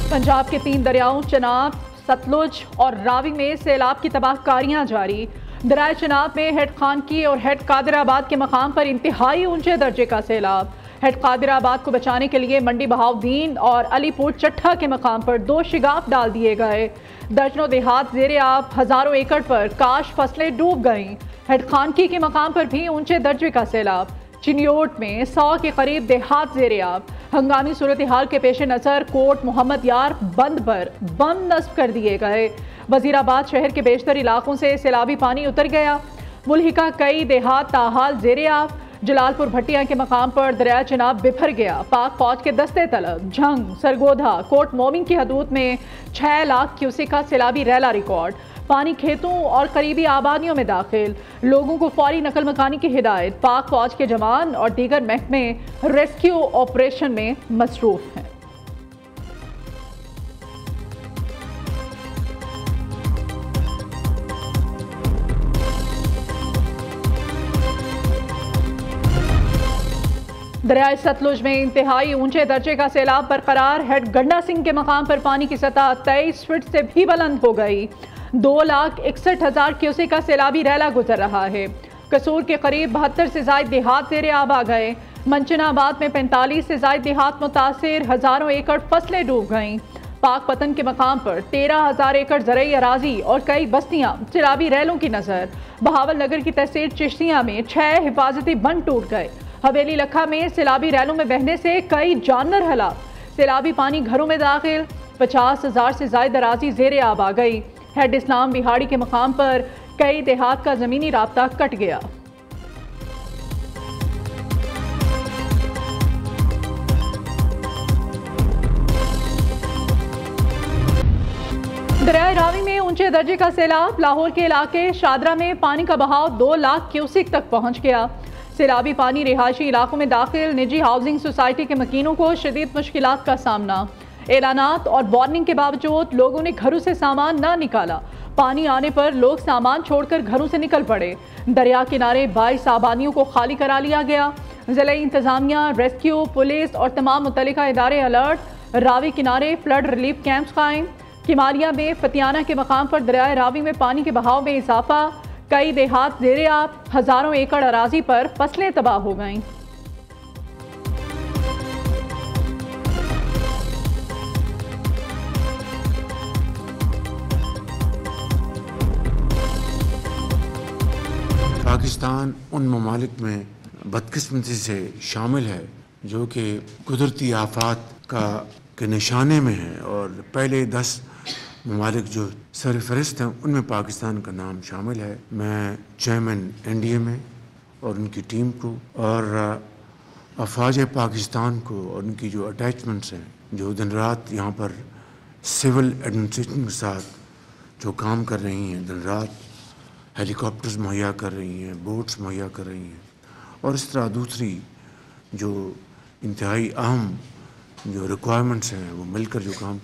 पंजाब के 3 दरियाओं चनाब, सतलुज और रावी में सैलाब की तबाहकारियां जारी। दरिया चनाब में हेड खानकी और हेड कादिराबाद के मकाम पर इंतहाई ऊंचे दर्जे का सैलाब। हेड कादिराबाद को बचाने के लिए मंडी बहाउद्दीन और अलीपुर चट्ठा के मकाम पर 2 शिगाफ डाल दिए गए। दर्जनों देहात ज़ेरे आब, हजारों एकड़ पर काश फसलें डूब गईं। हेड खानकी के मकाम पर भी ऊंचे दर्जे का सैलाब। चिनियोट में 100 के करीब देहात ज़ेरे आब। हंगामी सूरत हाल के पेश नज़र कोट मोहम्मद यार बंद पर बम नस्ब कर दिए गए। वजीराबाद शहर के बेशतर इलाकों से सैलाबी पानी उतर गया। मुल्हिका कई देहात ताहाल ज़ेरे आब। जलालपुर भट्टिया के मकाम पर दरिया चनाब बिफर गया। पाक फौज के दस्ते तलब, झंग, सरगोधा, कोट मोमिन की हदूद में 6 लाख क्यूसेक का सैलाबी रैला रिकॉर्ड। पानी खेतों और करीबी आबादियों में दाखिल। लोगों को फौरी नकल मकानी की हिदायत। पाक फौज के जवान और दीगर महकमे रेस्क्यू ऑपरेशन में मसरूफ हैं। दरियाए सतलुज में इंतहाई ऊंचे दर्जे का सैलाब बरकरार। हेड गंडा सिंह के मकाम पर पानी की सतह 23 फीट से भी बुलंद हो गई। 2,61,000 क्यूसेक का सैलाबी रैला गुजर रहा है। कसूर के करीब 72 से ज्यादा देहात ज़ेरे आब आ गए। मंचनाबाद में 45 से ज्यादा देहात मुतासिर, हजारों एकड़ फसलें डूब गईं। पाक पतन के मकाम पर 13,000 एकड़ ज़रई अराजी और कई बस्तियां सैलाबी रैलों की नजर। बहावल नगर की तहसील चिश्तिया में 6 हिफाजती बंद टूट गए। हवेली लखा में सैलाबी रैलों में बहने से कई जानवर हलाक। सैलाबी पानी घरों में दाखिल। 50,000 से ज्यादा अराजी ज़ेरे आब आ गई। हेड इस्लाम बिहाड़ी के मकाम पर कई देहात का जमीनी राब्ता कट गया। दरिया रावी में ऊंचे दर्जे का सैलाब। लाहौर के इलाके शादरा में पानी का बहाव 2 लाख क्यूसेक तक पहुंच गया। सैलाबी पानी रिहायशी इलाकों में दाखिल। निजी हाउसिंग सोसाइटी के मकीनों को शदीद मुश्किलात का सामना। ऐलानात और वार्निंग के बावजूद लोगों ने घरों से सामान ना निकाला। पानी आने पर लोग सामान छोड़कर घरों से निकल पड़े। दरिया किनारे 22 आबादियों को खाली करा लिया गया। जिला इंतजामिया, रेस्क्यू, पुलिस और तमाम मुतल्लिका इदारे अलर्ट। रावी किनारे फ्लड रिलीफ कैंप्स कायम। किमालिया में फतियाना के मकाम पर दरिया रावी में पानी के बहाव में इजाफा। कई देहात ज़ेरे आब, हजारों एकड़ अराजी पर फसलें तबाह हो गईं। पाकिस्तान उन ममालिक में बदकिस्मती से शामिल है जो कि कुदरती आफात के निशाने में है, और पहले 10 ममालिक जो सरफहरिस्त हैं उनमें पाकिस्तान का नाम शामिल है। मैं चेयरमैन NDA में और उनकी टीम को और अफवाज पाकिस्तान को और उनकी जो अटैचमेंट्स हैं, जो दिन रात यहाँ पर सिविल एडमिनिस्ट्रेशन के साथ जो काम कर रही हैं, दिन रात हेलीकॉप्टर्स मुहैया कर रही हैं, बोट्स मुहैया कर रही हैं, और इस तरह दूसरी जो इंतहाई अहम जो रिक्वायरमेंट्स हैं वो मिलकर जो काम।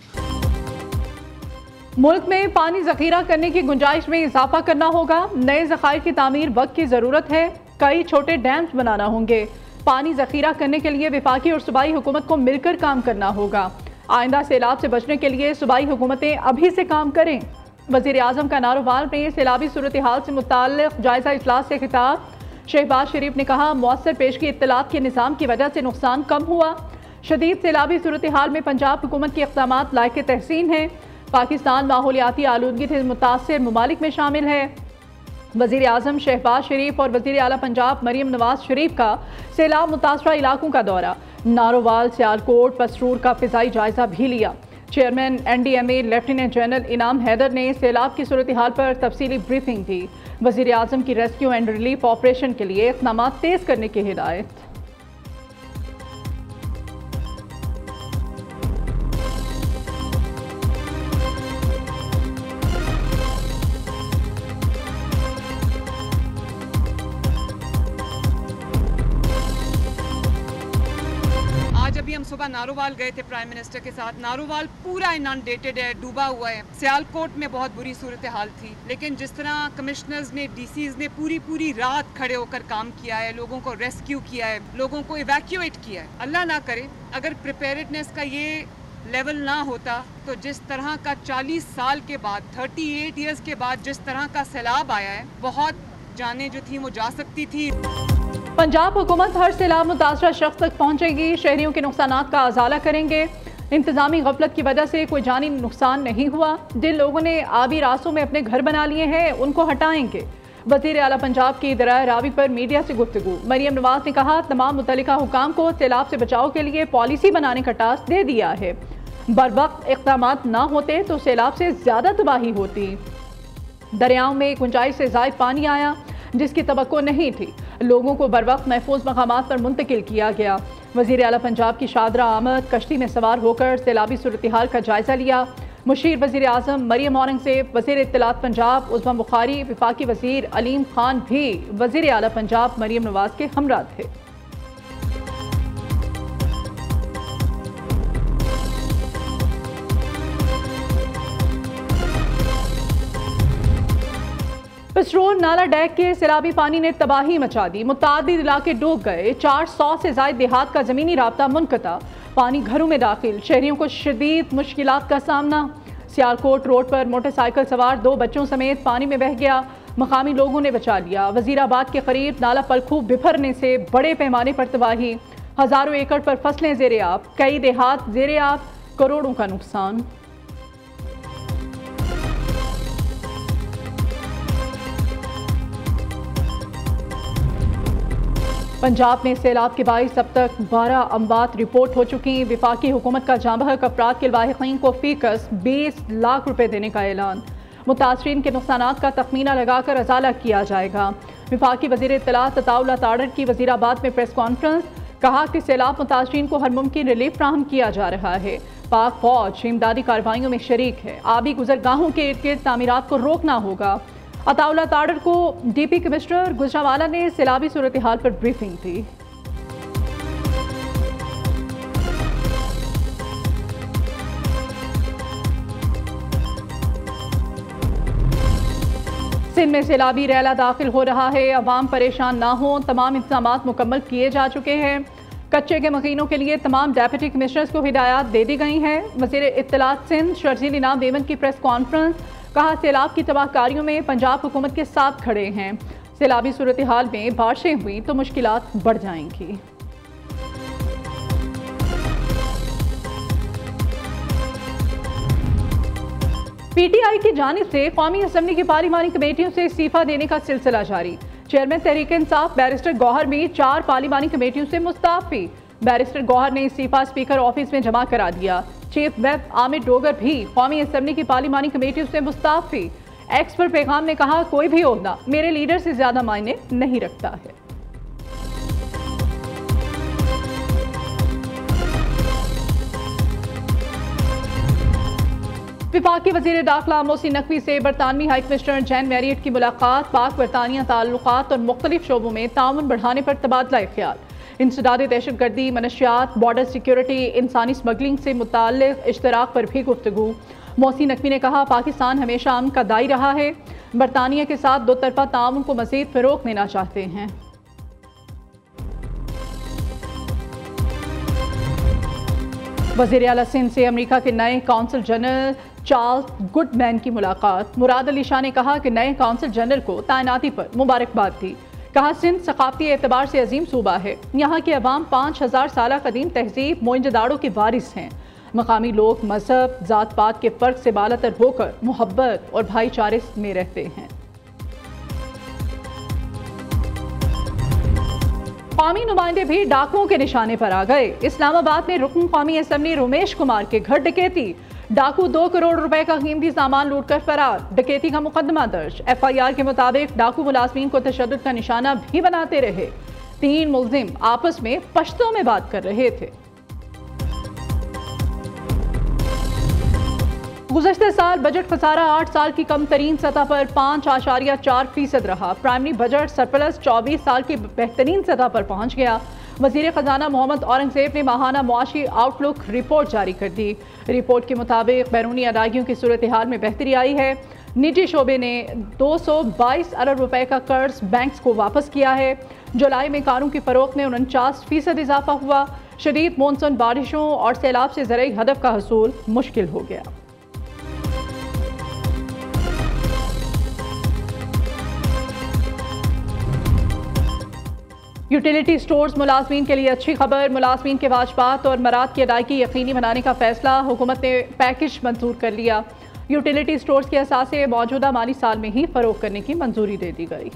मुल्क में पानी जखीरा करने की गुंजाइश में इजाफा करना होगा। नए ज़खायर की तामीर वक्त की ज़रूरत है। कई छोटे डैम्स बनाना होंगे। पानी जखीरा करने के लिए वफाकी और सूबाई हुकूमत को मिलकर काम करना होगा। आइंदा सैलाब से बचने के लिए सूबाई हुकूमतें अभी से काम करें। वज़ीर आज़म का नारोवाल में सैलाबी सूरत हाल से मुताल्लिक़ जायज़ा इजलास से खिताब। शहबाज शरीफ ने कहा, मौसर पेशगी इत्तलात के निज़ाम की वजह से नुकसान कम हुआ। शदीद सैलाबी सूरत हाल में पंजाब हुकूमत के इक़दामात लायक़ तहसीन हैं। पाकिस्तान माहौलियाती आलूदगी से मुतासिर ममालिक में शामिल है। वज़ीर आज़म शहबाज शरीफ और वज़ीर आला पंजाब मरीम नवाज शरीफ का सैलाब मुतासरा इलाकों का दौरा। नारोवाल, सियालकोट, पसरूर का फ़िज़ाई जायज़ा भी लिया। चेयरमैन NDMA लेफ्टिनेंट जनरल इनाम हैदर ने सैलाब की सूरत हाल पर तफसीली ब्रीफिंग दी। वज़ीर आज़म की रेस्क्यू एंड रिलीफ ऑपरेशन के लिए इक़दामात तेज़ करने की हिदायत। अभी हम सुबह नारोवाल गए थे प्राइम मिनिस्टर के साथ। नारोवाल पूरा इनंडेटेड है, डूबा हुआ है। सियालकोट में बहुत बुरी सूरत हाल थी, लेकिन जिस तरह कमिश्नर्स ने, DCs ने पूरी रात खड़े होकर काम किया है, लोगों को रेस्क्यू किया है, लोगों को इवैक्यूएट किया है। अल्लाह ना करे अगर प्रिपेयर्डनेस का ये लेवल ना होता तो जिस तरह का 40 साल के बाद 38 इयर्स के बाद जिस तरह का सैलाब आया है, बहुत जानें जो थी वो जा सकती थी। पंजाब हुकूमत हर सैलाब मुतासरा शख्स तक पहुँचेगी, शहरियों के नुकसानात का अजाला करेंगे। इंतजामी गफलत की वजह से कोई जानी नुकसान नहीं हुआ। जिन लोगों ने आबी रास्तों में अपने घर बना लिए हैं उनको हटाएंगे। वज़ीर आला पंजाब की दरिया रावी पर मीडिया से गुफ्तगू। मरियम नवाज ने कहा, तमाम मुतल्लिका हुकाम को सैलाब से बचाव के लिए पॉलिसी बनाने का टास्क दे दिया है। बरवक्त इक़दामात ना होते तो सैलाब से ज़्यादा तबाही होती। दरियाओं में गुंजाइश से ज़ायद पानी आया जिसकी तवक्को नहीं थी। लोगों को बरवक्त महफूज मकामात पर मुंतकिल किया गया। वज़ीर आला पंजाब की शादरा आमद कश्ती में सवार होकर सैलाबी सूरत हाल का जायज़ा लिया। मुशीर वज़ीर आज़म मरियम औरंगज़ेब, वज़ीर इत्तलात पंजाब उस्मा बुखारी, वफाकी वज़ीर अलीम खान भी वज़ीर आला पंजाब मरियम नवाज के हमरा थे। पिसरोर नाला डैक के सैलाबी पानी ने तबाही मचा दी। मुतादिद इलाके डूब गए। 400 से ज़ायद देहात का ज़मीनी राब्ता मुनक़ता। पानी घरों में दाखिल, शहरियों को शदीद मुश्किलात का सामना। सियालकोट रोड पर मोटरसाइकिल सवार 2 बच्चों समेत पानी में बह गया। मकामी लोगों ने बचा लिया। वज़ीराबाद के करीब नाला पलखू बिफरने से बड़े पैमाने पर तबाही। हज़ारों एकड़ पर फसलें ज़ेरे आब, कई देहात ज़ेरे आब, करोड़ों का नुकसान। पंजाब में सैलाब के बाइस अब तक 12 अमवात रिपोर्ट हो चुकी। विफाकी हुकूमत का जांबहक अफराद के लाहिकीन को फीकस 20 लाख रुपए देने का ऐलान। मुतासरीन के नुकसानात का तखमीना लगाकर अजाला किया जाएगा। विफाकी वज़ीर इत्तलात अताउल्लाह ताडर की वज़ीराबाद में प्रेस कॉन्फ्रेंस। कहा कि सैलाब मुतासरीन को हर मुमकिन रिलीफ फ्राहम किया जा रहा है। पाक फौज इमदादी कार्रवाइयों में शरीक है। आबी गुजरगाहों के इर्द गिर्द तामीरात को रोकना होगा। अताउल्लाह ताडर को DP कमिश्नर गुजरावाला ने सैलाबी सूरत हाल पर ब्रीफिंग दी। सिंध में सैलाबी रैला दाखिल हो रहा है। अवाम परेशान ना हो, तमाम इंतजामात मुकम्मल किए जा चुके हैं। कच्चे के मकीनों के लिए तमाम डेप्यूटी कमिश्नर्स को हिदायत दे दी गई हैं। वज़ीर इत्तलात सिंध शर्जील इनाम बेमन की प्रेस कॉन्फ्रेंस। कहा, सैलाब की तबाहकारियों में पंजाब हुकूमत के साथ खड़े हैं। सैलाबी सूरत हाल में बारिशें हुई तो मुश्किलात बढ़ जाएंगी। PTI की जानिब से कौमी असम्बली की पार्लिमानी कमेटियों से इस्तीफा देने का सिलसिला जारी। चेयरमैन तहरीक इंसाफ बैरिस्टर गौहर भी 4 पार्लिमानी कमेटियों से मुस्ताफी। बैरिस्टर गौहर ने इस्तीफा स्पीकर ऑफिस में जमा करा दिया। चीफ वेब आमिर डोगर भी कौमी असम्बली की पार्लिमानी कमेटियों से मुस्ताफी। एक्स पर पैगाम में कहा, कोई भी ओहदा मेरे लीडर से ज्यादा मायने नहीं रखता है। विफाकी वज़ीर दाखिला मोहसिन नकवी से बरतानवी हाई कमिश्नर जैन मैरियट की मुलाकात। पाक बरतानिया ताल्लुकात और मुख्तलिफ शोबों में ताउन बढ़ाने पर तबादला ख्याल। इंसदाद दहशतगर्दी, मनशियात, बॉर्डर सिक्योरिटी, इंसानी स्मगलिंग से मुताल्लिक़ इश्तराक पर भी गुफ्तगू। मोहसिन नकवी ने कहा, पाकिस्तान हमेशा अमन का दाई रहा है। बरतानिया के साथ 2 तरफ़ा ताउन को मज़ीद फ़रोग़ देना चाहते हैं। वज़ीर आला सिंध से अमेरिका के नए कौंसल जनरल चार्ल्स गुडमैन की मुलाकात। मुराद अली शाह ने कहा कि नए कौंसल जनरल को तैनाती पर मुबारकबाद दी। कहा, सिंध सकाफती एतबार से अजीम सूबा है। यहाँ के अवाम 5000 साल कदीम तहजीब मोइंजदाड़ों के वारिस हैं। मकामी लोग मजहब, ज़ात पात के फ़र्क से बालातर होकर मोहब्बत और भाईचारे में रहते हैं। कौमी नुमाइंदे भी डाकुओं के निशाने पर आ गए। इस्लामाबाद में रुकन कौमी असम्बली रमेश कुमार के घर डकैती। डाकू 2 करोड़ रुपए का कीमती सामान लूटकर फरार। डकैती का मुकदमा दर्ज। FIR के मुताबिक डाकू मुलाजमीन को तशद्दुद का निशाना भी बनाते रहे। 3 मुलजिम आपस में पश्तो में बात कर रहे थे। गुज़श्ता साल बजट खसारा 8 साल की कम तरीन सतह पर 5.4% रहा। प्राइमरी बजट सरप्लस 24 साल की बेहतरीन सतह पर पहुंच गया। वज़ीर ख़जाना मोहम्मद औरंगज़ेब ने माहाना मुआशी आउटलुक रिपोर्ट जारी कर दी। रिपोर्ट के मुताबिक बैरूनी अदायगियों की सूरत हाल में बेहतरी आई है। निजी शोबे ने 222 अरब रुपए का कर्ज बैंक्स को वापस किया है। जुलाई में कारों की फ़रोख्त में 49% इजाफा हुआ। शदीद मानसून बारिशों और सैलाब से ज़रूरी हदफ का हसूल मुश्किल हो गया। यूटिलिटी स्टोर्स मुलाजमीन के लिए अच्छी खबर। मुलाजमीन के वाजबात और मराद की अदायगी यकीनी बनाने का फैसला हुकूमत ने पैकेज मंजूर कर लिया। यूटिलिटी स्टोर्स के असासे मौजूदा माली साल में ही फरोख्त करने की मंजूरी दे दी गई।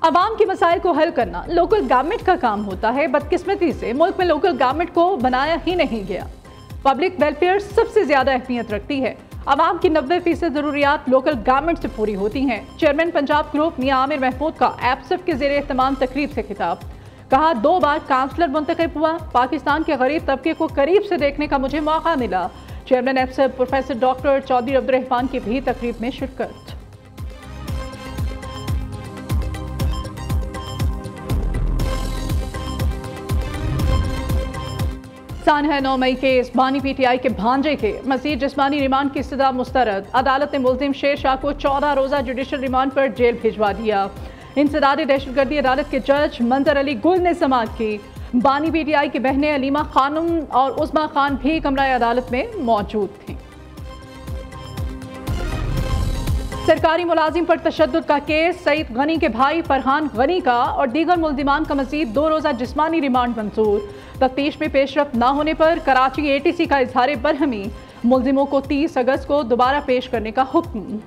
अवाम के मसाइल को हल करना लोकल गवर्नमेंट का काम होता है। बदकिस्मती से मुल्क में लोकल गवर्नमेंट को बनाया ही नहीं गया। पब्लिक वेलफेयर सबसे ज्यादा अहमियत रखती है। अवाम की 90% जरूरियात लोकल गवर्नमेंट से पूरी होती हैं। चेयरमैन पंजाब ग्रुप मियां आमिर महमूद का एप्सफ के ज़ेरे एहतमाम तकरीब से खिताब। कहा 2 बार काउंसलर मुंतखब हुआ। पाकिस्तान के गरीब तबके को करीब से देखने का मुझे मौका मिला। चेयरमैन एप्सफ प्रोफेसर डॉक्टर चौधरी अब्दुर्रहमान की भी तकरीब में शिरकत। सानहा 9 मई केस बानी PTI के भांजे के मज़ीद जिस्मानी रिमांड की इस्तदा मुस्तरद। अदालत ने मुल्जिम शेर शाह को 14 रोज़ा जुडिशल रिमांड पर जेल भिजवा दिया। इंसदादी दहशतगर्दी अदालत के जज मंजर अली गुल ने समाअत की। बानी PTI की बहनें अलीमा खानम और उस्मा खान भी कमरा अदालत में मौजूद थीं। सरकारी मुलाजिम पर तशद्दुद का केस। सईद गनी के भाई फरहान गनी का और दीगर मुल्जिमान का मज़ीद 2 रोज़ा जिस्मानी रिमांड मंजूर। तफ्तीश में पेशरफ न होने पर कराची ATC का इजहार बरहमी। मुल्जिमों को 30 अगस्त को दोबारा पेश करने का हुक्म।